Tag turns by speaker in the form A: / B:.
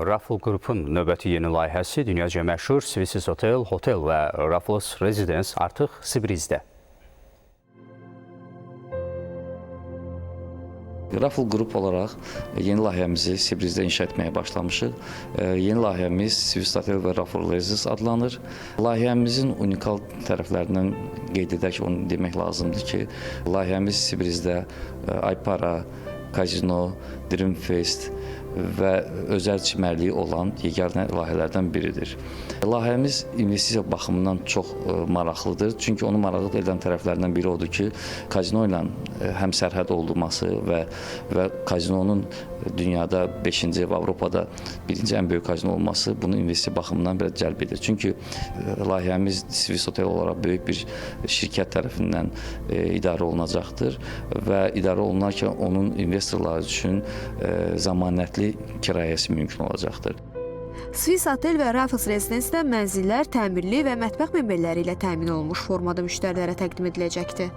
A: Raffles qrupun növbəti yeni layihəsi dünyaca məşhur Swiss Hotel və Raffles Residence artıq Sibrizdə.
B: Raffles qrup olaraq yeni layihəmizi Sibrizdə inşa etməyə başlamışıq. Yeni layihəmiz Swiss Hotel və Raffles Residence adlanır. Layihəmizin unikal tərəflərindən qeyd edək, onu demək lazımdır ki, layihəmiz Sibrizdə Aypara, Kazino, Dreamfest və özəl çimərliyi olan yeganə layihələrdən biridir. Layihəmiz investisiya baxımından çox maraqlıdır. Çünki onu maraqlı edən tərəflərindən biri odur ki, kazino ilə həm sərhəd olması və kazinonun dünyada 5-ci, Avropada 1-ci ən böyük kazino olması bunu investisiya baxımından biraz cəlb edir. Çünki layihəmiz Swiss Hotel olaraq böyük bir şirkət tərəfindən idarə olunacaqdır və idarə olunarkən onun investorlar üçün zəmanətli kirayəsi mümkün olacaqdır.
C: Swiss Hotel və Raffles Residence-də mənzillər təmirli və mətbəx mebelləri ilə təmin olunmuş formada müştərilərə təqdim ediləcəkdir.